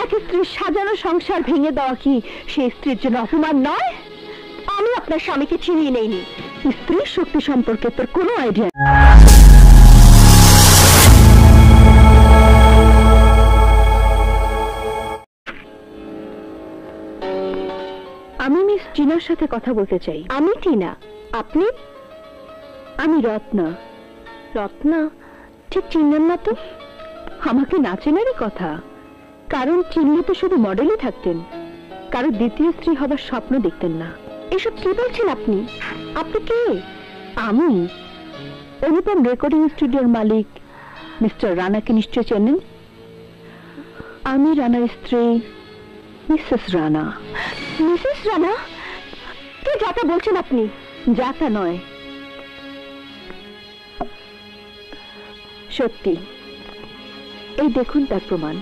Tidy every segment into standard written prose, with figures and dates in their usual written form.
এক স্ত্রীর সাজানো সংসার ভেঙে দেওয়া কি সেই স্ত্রীর জন্য অপমান নয়? আমি আপনার স্বামীকে চিনিয়ে নেইনি। স্ত্রীর শক্তি সম্পর্কে তোর কোনো আইডিয়া? আমি মিস টিনার সাথে কথা বলতে চাই। আমি টিনা। আপনি? আমি রত্না। রত্না? ঠিক চিনলেন না তো? আমাকে না চেনারই কথা, কারণ চিনলে তো শুধু মডেলই থাকতেন, কারো দ্বিতীয় স্ত্রী হবার স্বপ্ন দেখতেন না। এসব কি বলছেন আপনি? আপনি কে? আমি অনুপম রেকর্ডিং স্টুডিওর মালিক মিস্টার রানাকে নিশ্চয় চেনেন। আমি রানার স্ত্রী মিসেস রানা। মিসেস রানা? কি যাতা বলছেন আপনি? যাতা নয়, সত্যি। এই দেখুন তার প্রমাণ।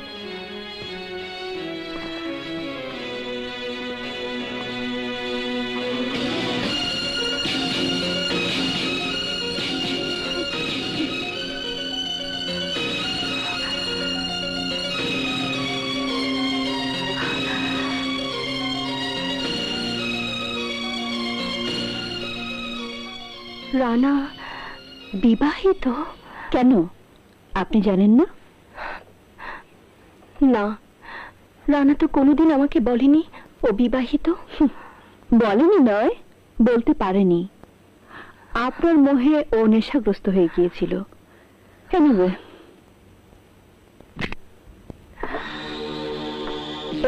রানা বিবাহিত? কেন, আপনি জানেন না? না, রানা তো কোনোদিন আমাকে বলেনি ও বিবাহিত। বলেনি নয়, বলতে পারেনি। আপনার মোহে ও নেশাগ্রস্ত হয়ে গিয়েছিল।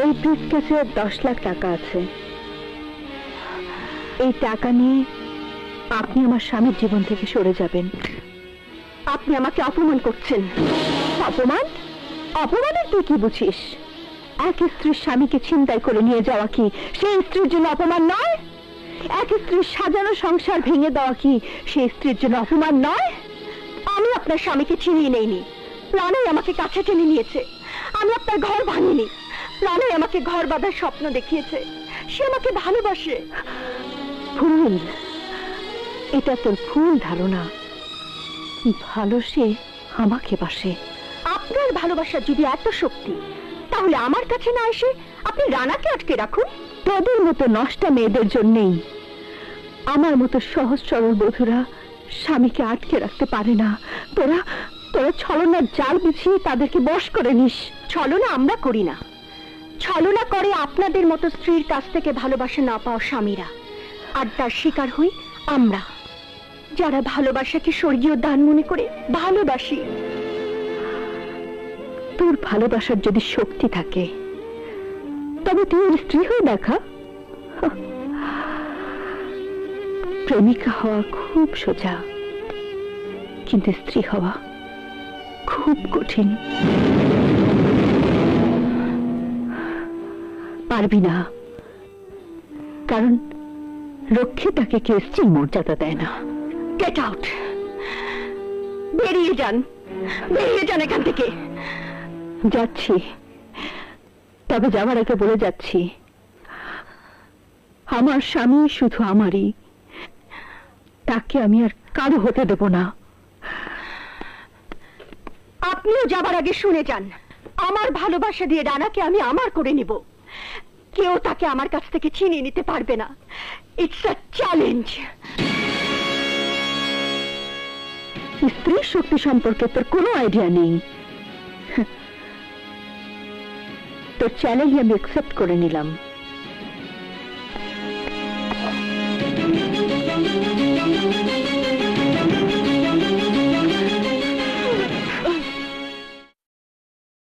এই ব্রিফকেসে 10 লাখ টাকা আছে। এই টাকা নিয়ে আপনি আমার স্বামীর জীবন থেকে সরে যাবেন। আপনি আমাকে অপমান করছেন। অপমান? অপমানের তুই কি বুঝিস? এক স্ত্রীর স্বামীকে ছিনতাই করে নিয়ে যাওয়া কি সেই স্ত্রীর জন্য অপমান নয়? এক স্ত্রীর সাজানো সংসার ভেঙে দেওয়া কি সেই স্ত্রীর জন্য অপমান নয়? আমি আপনার স্বামীকে চিনিয়ে নেইনি, রানাই আমাকে কাছে টেনে নিয়েছে। আমি আপনার ঘর ভাঙিনি, রানাই আমাকে ঘর বাঁধার স্বপ্ন দেখিয়েছে। সে আমাকে ভালোবাসে। ভুল, এটা তোর ভুল ধারণা। ভালো সে আমাকে বাসে। আপনার ভালোবাসার যদি এত শক্তি, তাহলে আমার কাছে না এসে আপনি রানাকে আটকে রাখুন। তোদের মতো নষ্টা মেয়েদের জন্যেই আমার মতো সহজ সরল বধূরা স্বামীকে আটকে রাখতে পারে না। তোরা তোরা ছলনার জাল বিছিয়ে তাদেরকে বশ করে নিস। ছলনা আমরা করি না, ছলনা করে আপনাদের মতো স্ত্রীর কাছ থেকে ভালোবাসা না পাওয়া স্বামীরা। আর তার শিকার হই আমরা, যারা ভালোবাসাকে স্বর্গীয় দান মনে করে ভালোবাসি। তোর ভালোবাসার যদি শক্তি থাকে, তবে তুই ওর স্ত্রী হয়ে দেখা। প্রেমিকা হওয়া খুব সোজা, কিন্তু স্ত্রী হওয়া খুব কঠিন। পারবি না, কারণ রক্ষিতাকে কেউ স্ত্রীর মর্যাদা দেয় না। Get out! বেরিয়ে যান, বেরিয়ে যান এখান থেকে। যাচ্ছি, তবে যাওয়ার আগে বলে যাচ্ছি, আমার স্বামী শুধু আমারই, তাকে আমি আর কারো হতে দেব না। আপনিও যাবার আগে শুনে যান, আমার ভালোবাসা দিয়ে রানাকে আমি আমার করে নিব। কেউ তাকে আমার কাছ থেকে ছিনিয়ে নিতে পারবে না। It's a challenge. স্ত্রী শক্তি সম্পর্কে তোর কোনো আইডিয়া নেই। তোর চ্যালেঞ্জ আমি অ্যাকসেপ্ট করে নিলাম।